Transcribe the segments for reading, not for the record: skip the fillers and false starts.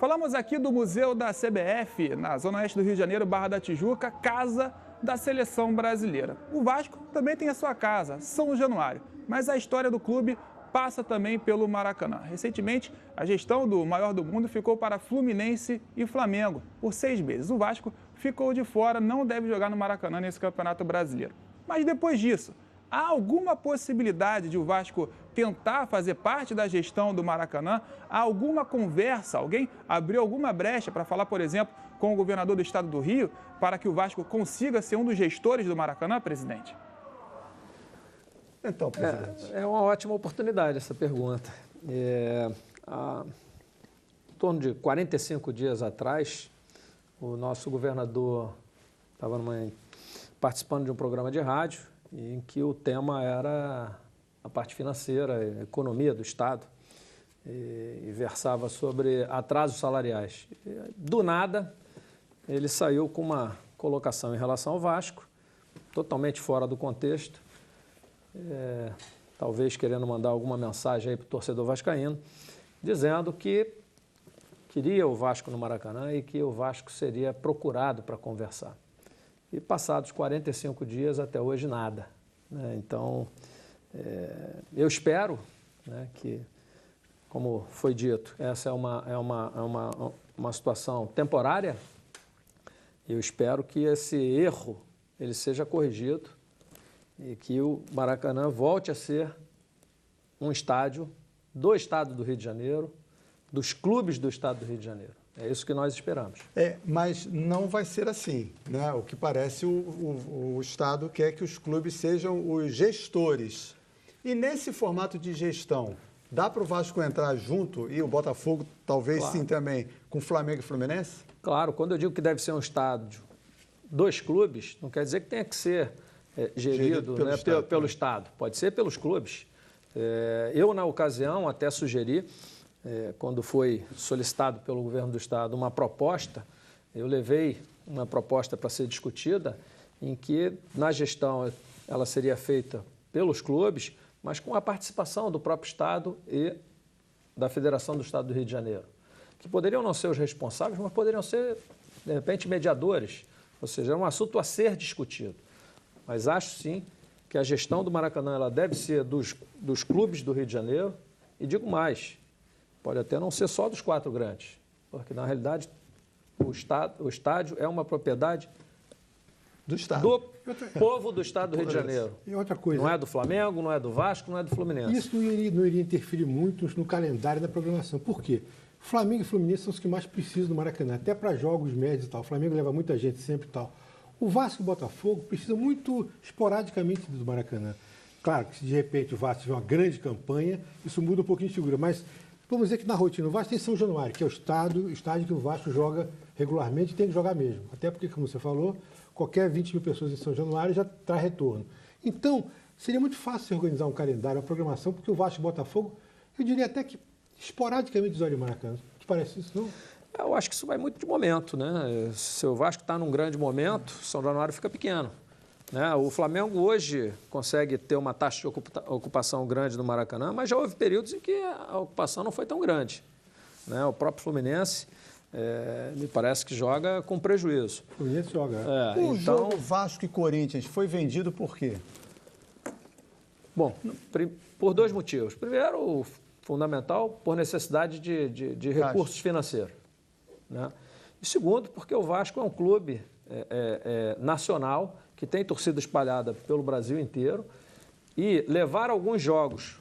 Falamos aqui do Museu da CBF, na Zona Oeste do Rio de Janeiro, Barra da Tijuca, casa da seleção brasileira. O Vasco também tem a sua casa, São Januário, mas a história do clube passa também pelo Maracanã. Recentemente, a gestão do maior do mundo ficou para Fluminense e Flamengo por 6 meses. O Vasco ficou de fora, não deve jogar no Maracanã nesse Campeonato Brasileiro. Mas depois disso, há alguma possibilidade de o Vasco tentar fazer parte da gestão do Maracanã? Há alguma conversa? Alguém abriu alguma brecha para falar, por exemplo, com o governador do estado do Rio para que o Vasco consiga ser um dos gestores do Maracanã, presidente? Então, presidente. É uma ótima oportunidade essa pergunta. Em torno de 45 dias atrás, o nosso governador estava participando de um programa de rádio em que o tema era a parte financeira, a economia do Estado, e versava sobre atrasos salariais. Do nada, ele saiu com uma colocação em relação ao Vasco, totalmente fora do contexto, talvez querendo mandar alguma mensagem aí para o torcedor vascaíno, dizendo que queria o Vasco no Maracanã e que o Vasco seria procurado para conversar. E passados 45 dias, até hoje, nada. Então, eu espero, que, como foi dito, essa é uma situação temporária. Eu espero que esse erro ele seja corrigido e que o Maracanã volte a ser um estádio do Estado do Rio de Janeiro, dos clubes do Estado do Rio de Janeiro. É isso que nós esperamos. Mas não vai ser assim, né? O que parece, o Estado quer que os clubes sejam os gestores. E nesse formato de gestão, dá para o Vasco entrar junto e o Botafogo talvez Claro. sim também, com Flamengo e Fluminense? Claro, quando eu digo que deve ser um estádio dos clubes, não quer dizer que tenha que ser gerido pelo Estado. Pode ser pelos clubes. Eu, na ocasião, até sugeri, quando foi solicitado pelo governo do Estado uma proposta, eu levei uma proposta para ser discutida, em que na gestão ela seria feita pelos clubes, mas com a participação do próprio Estado e da Federação do Estado do Rio de Janeiro, que poderiam não ser os responsáveis, mas poderiam ser, de repente, mediadores, ou seja, é um assunto a ser discutido. Mas acho, sim, que a gestão do Maracanã ela deve ser dos clubes do Rio de Janeiro, e digo mais, pode até não ser só dos 4 grandes, porque, na realidade, o estádio é uma propriedade do Estado. Do povo do Estado do Rio de Janeiro. E outra coisa, Não é do Flamengo, não é do Vasco, não é do Fluminense. isso não iria interferir muito no calendário da programação. Por quê? Flamengo e Fluminense são os que mais precisam do Maracanã, até para jogos médios e tal. O Flamengo leva muita gente sempre e tal. O Vasco e o Botafogo precisam muito esporadicamente do Maracanã. Claro que se de repente o Vasco tiver uma grande campanha, isso muda um pouquinho de figura, mas vamos dizer que na rotina o Vasco tem São Januário, que é o estádio que o Vasco joga regularmente e tem que jogar mesmo. Até porque, como você falou, qualquer 20 mil pessoas em São Januário já traz retorno. Então, seria muito fácil organizar um calendário, uma programação, porque o Vasco e o Botafogo, eu diria até que esporadicamente usariam o Maracanã. Te parece isso, não? Eu acho que isso vai muito de momento, né? Se o Vasco está num grande momento, São Januário fica pequeno. Né? O Flamengo hoje consegue ter uma taxa de ocupação grande no Maracanã, mas já houve períodos em que a ocupação não foi tão grande. Né? O próprio Fluminense, me parece que joga com prejuízo. O Fluminense joga. O jogo Vasco e Corinthians foi vendido por quê? Bom, por 2 motivos. Primeiro, fundamental, por necessidade de recursos financeiros. Né? E segundo, porque o Vasco é um clube nacional que tem torcida espalhada pelo Brasil inteiro e levar alguns jogos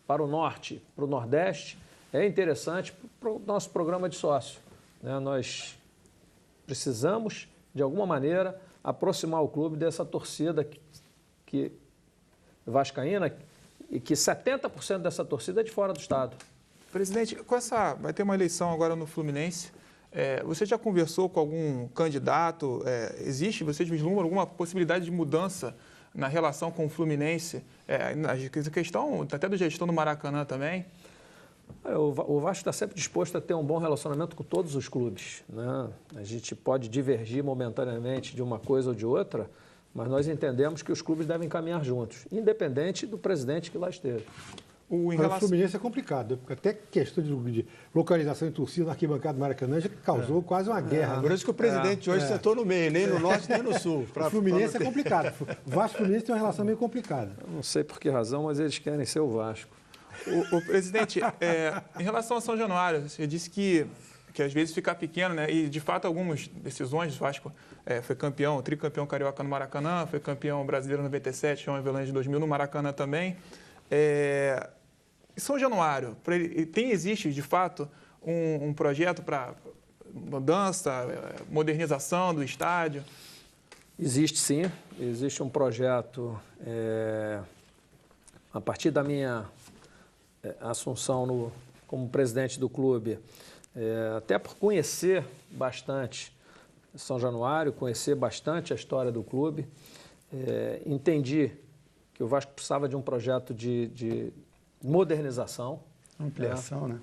para o norte, para o nordeste, é interessante para o nosso programa de sócio. Né? Nós precisamos, de alguma maneira, aproximar o clube dessa torcida que vascaína e que 70% dessa torcida é de fora do estado. Presidente, vai ter uma eleição agora no Fluminense. Você já conversou com algum candidato? Vocês vislumbram alguma possibilidade de mudança na relação com o Fluminense? Na questão até da gestão do Maracanã também? O Vasco está sempre disposto a ter um bom relacionamento com todos os clubes. Né? A gente pode divergir momentaneamente de uma coisa ou de outra, mas nós entendemos que os clubes devem caminhar juntos, independente do presidente que lá esteja. O Fluminense é complicado, porque até questão de localização em torcida na arquibancada do Maracanã já causou quase uma guerra. Por isso que o presidente hoje sentou no meio, nem no norte nem no sul. O Fluminense é complicado. O Vasco e o Fluminense tem uma relação meio complicada. Eu não sei por que razão, mas eles querem ser o Vasco. O presidente, em relação a São Januário, você disse que às vezes fica pequeno, né? E, de fato, algumas decisões, o Vasco foi campeão, tricampeão carioca no Maracanã, foi campeão brasileiro em 97, João Avelange em 2000 no Maracanã também. São Januário, existe, de fato, um projeto para mudança, modernização do estádio? Existe, sim. Existe um projeto, a partir da minha assunção como presidente do clube, até por conhecer bastante São Januário, conhecer bastante a história do clube, entendi que o Vasco precisava de um projeto de modernização. Ampliação, né?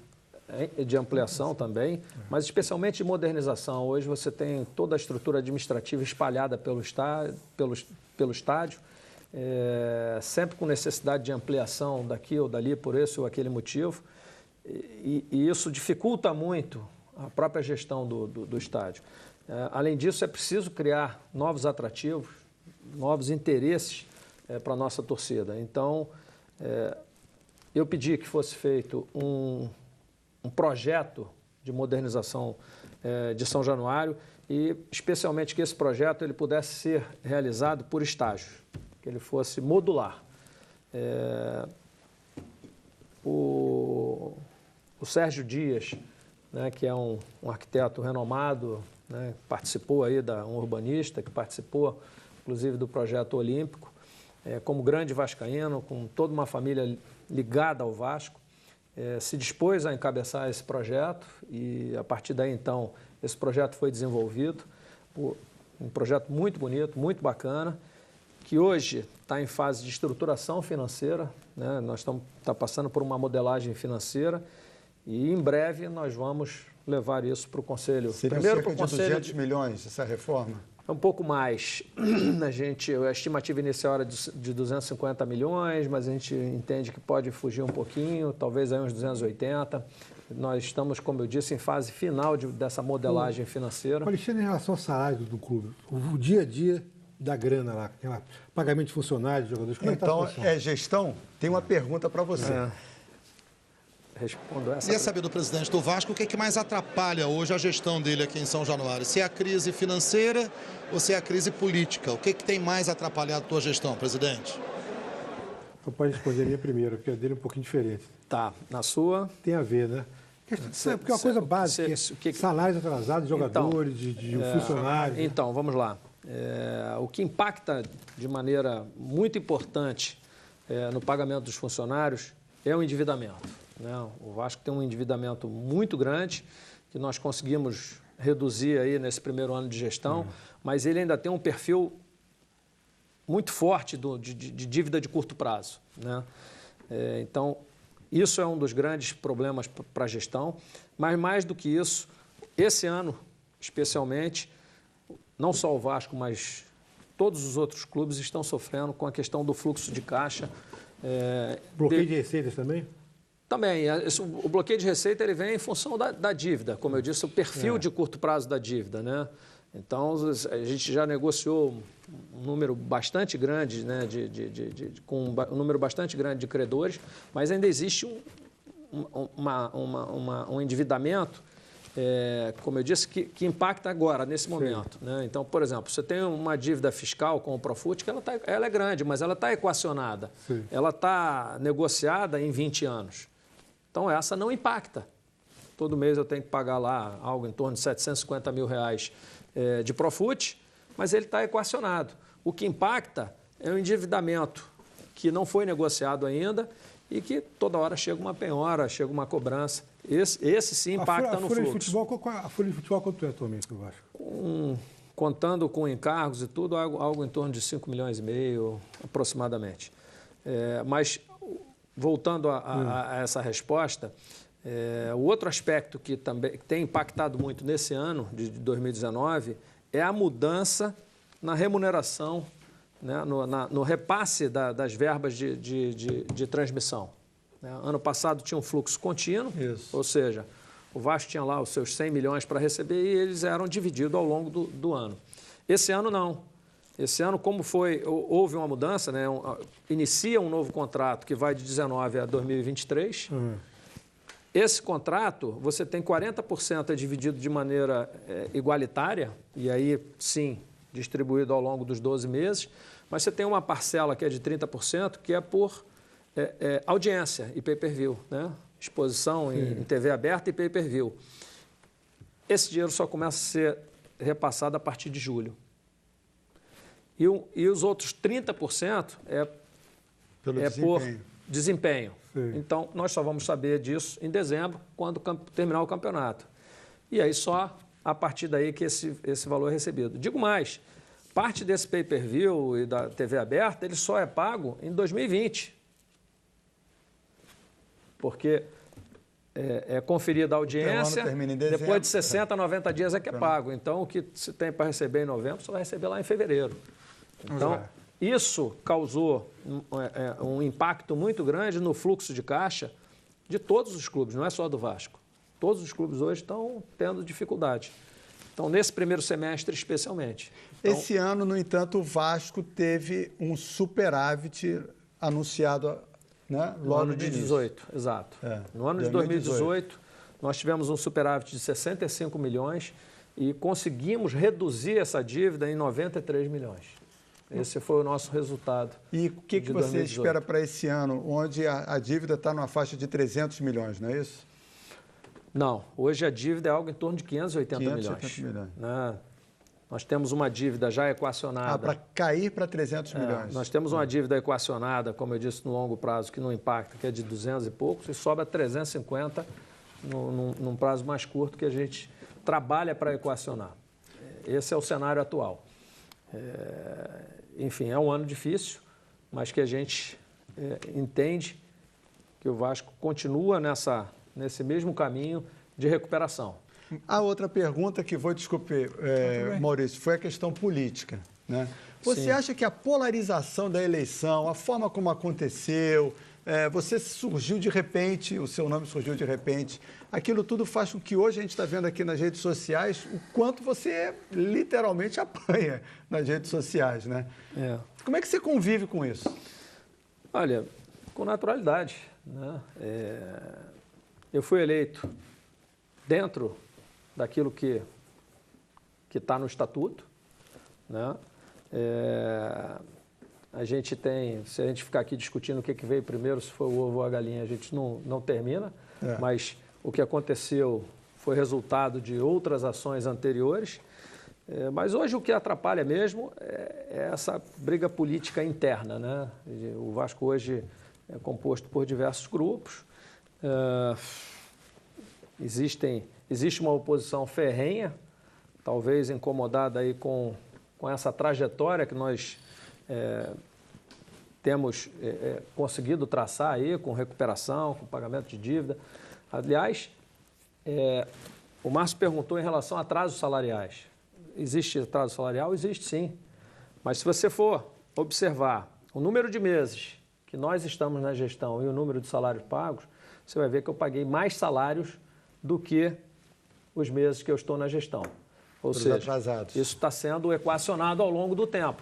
De ampliação também, mas especialmente de modernização. Hoje você tem toda a estrutura administrativa espalhada pelo estádio, sempre com necessidade de ampliação daqui ou dali por esse ou aquele motivo, e isso dificulta muito a própria gestão do estádio. Além disso, é preciso criar novos atrativos, novos interesses para a nossa torcida. Então, eu pedi que fosse feito um projeto de modernização de São Januário e, especialmente, que esse projeto ele pudesse ser realizado por estágios, que ele fosse modular. O Sérgio Dias, né, que é um arquiteto renomado, né, participou aí um urbanista, que participou, inclusive, do projeto olímpico, como grande vascaíno, com toda uma família ligada ao Vasco, se dispôs a encabeçar esse projeto e, a partir daí, então, esse projeto foi desenvolvido, um projeto muito bonito, muito bacana, que hoje está em fase de estruturação financeira, né? Nós estamos passando por uma modelagem financeira e, em breve, nós vamos levar isso para o Conselho. Seria cerca de 200 milhões essa reforma? É um pouco mais. A estimativa inicial era de 250 milhões, mas a gente entende que pode fugir um pouquinho, talvez aí uns 280. Nós estamos, como eu disse, em fase final dessa modelagem financeira. Alexandre, em relação ao salário do clube, o dia a dia da grana lá, pagamento de funcionários, de jogadores, como então, gestão? Tem uma pergunta para você. Respondo essa. Queria saber do presidente do Vasco o que é que mais atrapalha hoje a gestão dele aqui em São Januário. Se é a crise financeira ou se é a crise política? O que é que tem mais atrapalhado a tua gestão, presidente? Eu posso responder a minha primeiro, porque a dele é um pouquinho diferente. Tá, na sua... Tem a ver, né? Porque é uma coisa básica, salários atrasados de jogadores, de funcionários. Então, vamos lá. O que impacta de maneira muito importante no pagamento dos funcionários é o endividamento. Né? O Vasco tem um endividamento muito grande, que nós conseguimos reduzir aí nesse primeiro ano de gestão, mas ele ainda tem um perfil muito forte de dívida de curto prazo. Né? Então, isso é um dos grandes problemas para a gestão, mas mais do que isso, esse ano, especialmente, não só o Vasco, mas todos os outros clubes estão sofrendo com a questão do fluxo de caixa. Bloqueio de receitas também? Também. O bloqueio de receita ele vem em função da dívida, como eu disse, o perfil de curto prazo da dívida. Né? Então, a gente já negociou um número bastante grande, né, com um número bastante grande de credores, mas ainda existe um endividamento, como eu disse, que impacta agora, nesse momento. Né? Então, por exemplo, você tem uma dívida fiscal com o Profut, que ela é grande, mas ela está equacionada. Sim. Ela está negociada em 20 anos. Então, essa não impacta. Todo mês eu tenho que pagar lá algo em torno de R$750 mil de Profut, mas ele está equacionado. O que impacta é o endividamento que não foi negociado ainda e que toda hora chega uma penhora, chega uma cobrança. Esse sim impacta no fluxo. A folha de futebol quanto é atualmente para o Vasco? Contando com encargos e tudo, algo em torno de 5 milhões e meio, aproximadamente. Mas, voltando a essa resposta, o outro aspecto que também tem impactado muito nesse ano de 2019 é a mudança na remuneração, né, no repasse das verbas de transmissão. né? Ano passado tinha um fluxo contínuo, Isso. ou seja, o Vasco tinha lá os seus 100 milhões para receber e eles eram divididos ao longo do ano. Esse ano não. Esse ano, como houve uma mudança, né? Inicia um novo contrato que vai de 19 a 2023. Esse contrato, você tem 40% dividido de maneira igualitária, e aí, sim, distribuído ao longo dos 12 meses, mas você tem uma parcela que é de 30%, que é por audiência e pay-per-view, né? Exposição em TV aberta e pay-per-view. Esse dinheiro só começa a ser repassado a partir de julho. E os outros 30% por desempenho. Sim. Então, nós só vamos saber disso em dezembro, quando terminar o campeonato. E aí só a partir daí que esse valor é recebido. Digo mais, parte desse pay-per-view e da TV aberta, ele só é pago em 2020. Porque é conferida a audiência, depois de 60, 90 dias é que é pago. Então, o que se tem para receber em novembro, você vai receber lá em fevereiro. Então, isso causou um impacto muito grande no fluxo de caixa de todos os clubes, não é só do Vasco. Todos os clubes hoje estão tendo dificuldade. Então, nesse primeiro semestre, especialmente. Então, esse ano, no entanto, o Vasco teve um superávit anunciado, né, no ano de 2018, exato. No ano de 2018, nós tivemos um superávit de 65 milhões e conseguimos reduzir essa dívida em 93 milhões. Esse foi o nosso resultado. E o que você 2018. espera para esse ano, onde a dívida está numa faixa de 300 milhões, não é isso? Não, hoje a dívida é algo em torno de 580 milhões. Né? Nós temos uma dívida já equacionada. Para cair para 300 milhões. Nós temos uma dívida equacionada, como eu disse, no longo prazo, que não impacta, que é de 200 e poucos, e sobra 350 num prazo mais curto que a gente trabalha para equacionar. Esse é o cenário atual. Enfim, é um ano difícil, mas que a gente entende que o Vasco continua nesse mesmo caminho de recuperação. A outra pergunta que vou desculpe, Maurício, foi a questão política, né? Você acha que a polarização da eleição, a forma como aconteceu, você surgiu de repente, o seu nome surgiu de repente, aquilo tudo faz com que hoje a gente está vendo aqui nas redes sociais o quanto você literalmente apanha nas redes sociais, né? Como é que você convive com isso? Olha, com naturalidade, né? Eu fui eleito dentro daquilo que está no estatuto, né? A gente tem, se a gente ficar aqui discutindo o que veio primeiro, se foi o ovo ou a galinha, a gente não termina, mas o que aconteceu foi resultado de outras ações anteriores, mas hoje o que atrapalha mesmo é essa briga política interna, né? O Vasco hoje é composto por diversos grupos, existe uma oposição ferrenha, talvez incomodada aí com essa trajetória que nós temos conseguido traçar aí, com recuperação, com pagamento de dívida. Aliás, o Márcio perguntou em relação a atrasos salariais. Existe atraso salarial? Existe sim. Mas se você for observar o número de meses que nós estamos na gestão e o número de salários pagos, você vai ver que eu paguei mais salários do que os meses que eu estou na gestão. Ou seja, atrasados. Isso está sendo equacionado ao longo do tempo.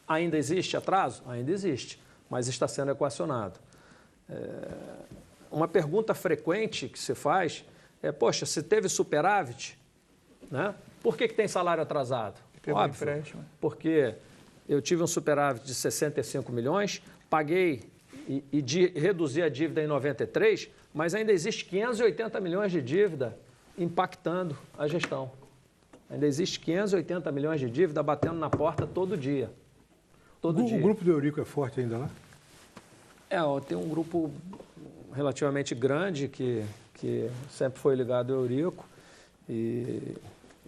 Ainda existe atraso? Ainda existe, mas está sendo equacionado. Uma pergunta frequente que se faz é, poxa, se teve superávit, né? Por que tem salário atrasado? Óbvio, porque eu tive um superávit de 65 milhões, paguei e reduzi a dívida em 93, mas ainda existe 580 milhões de dívida impactando a gestão. Ainda existe 580 milhões de dívida batendo na porta todo dia. O grupo do Eurico é forte ainda lá? Tem um grupo relativamente grande que sempre foi ligado ao Eurico. E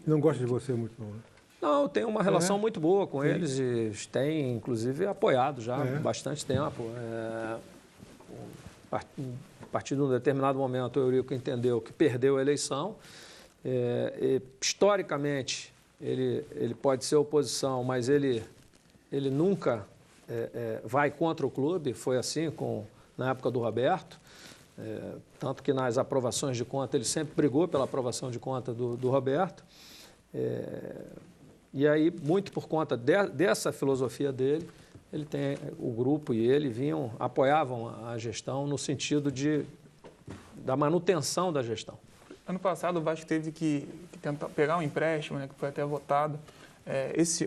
não gosta de você muito, não, né? Não, eu tenho uma relação muito boa com eles e têm, inclusive, apoiado já há bastante tempo. A partir de um determinado momento, o Eurico entendeu que perdeu a eleição. Historicamente, ele pode ser oposição, mas ele nunca vai contra o clube. Foi assim na época do Roberto. Tanto que nas aprovações de conta, ele sempre brigou pela aprovação de conta do Roberto. E aí, muito por conta dessa filosofia dele, ele tem o grupo e ele apoiavam a gestão no sentido da manutenção da gestão. Ano passado o Vasco teve que tentar pegar um empréstimo, né, que foi até votado,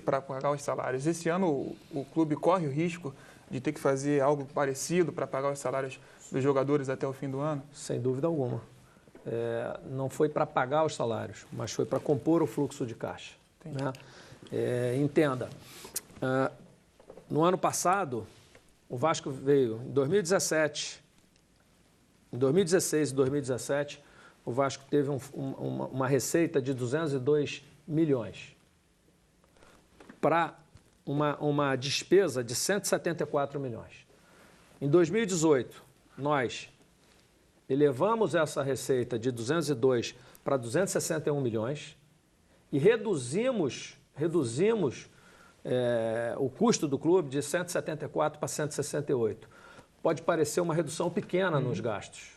para pagar os salários. Esse ano o clube corre o risco de ter que fazer algo parecido para pagar os salários dos jogadores até o fim do ano? Sem dúvida alguma. Não foi para pagar os salários, mas foi para compor o fluxo de caixa. Né? Entenda, no ano passado, o Vasco veio em 2017, em 2016 e 2017, o Vasco teve uma receita de 202 milhões para uma despesa de 174 milhões. Em 2018, nós elevamos essa receita de 202 para 261 milhões e reduzimos o custo do clube de 174 para 168. Pode parecer uma redução pequena nos gastos,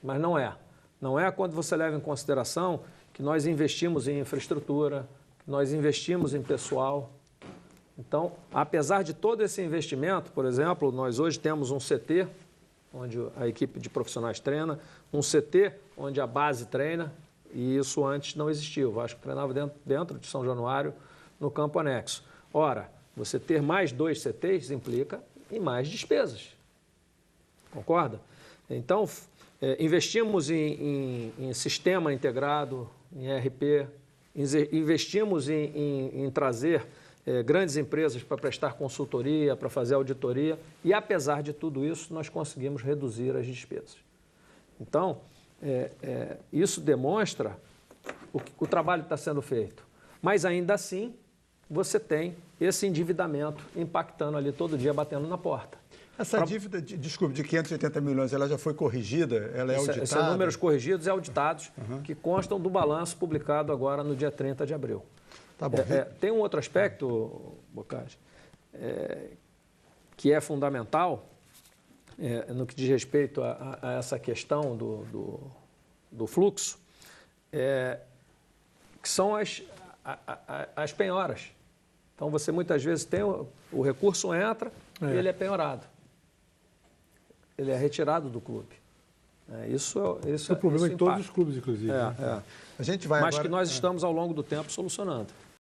mas não é. Não é quando você leva em consideração que nós investimos em infraestrutura, que nós investimos em pessoal. Então, apesar de todo esse investimento, por exemplo, nós hoje temos um CT, onde a equipe de profissionais treina, um CT onde a base treina, e isso antes não existia. O Vasco treinava dentro de São Januário, no campo anexo. Ora, você ter mais 2 CTs implica em mais despesas. Concorda? Então, investimos em sistema integrado, em ERP, investimos em trazer grandes empresas para prestar consultoria, para fazer auditoria, e apesar de tudo isso, nós conseguimos reduzir as despesas. Então, isso demonstra o trabalho que está sendo feito. Mas ainda assim, você tem esse endividamento impactando ali todo dia, batendo na porta. Essa dívida, desculpe, de 580 milhões, ela já foi corrigida? Ela é auditada? Esses números corrigidos e auditados, que constam do balanço publicado agora no dia 30 de abril. Tá bom. Tem um outro aspecto, Boccaccio, que é fundamental no que diz respeito a essa questão do fluxo, que são as penhoras. Então, você muitas vezes tem o recurso entra e ele é penhorado. Ele é retirado do clube. Isso é o problema em todos os clubes, inclusive. A gente vai Mas agora... que nós estamos, ao longo do tempo, solucionando.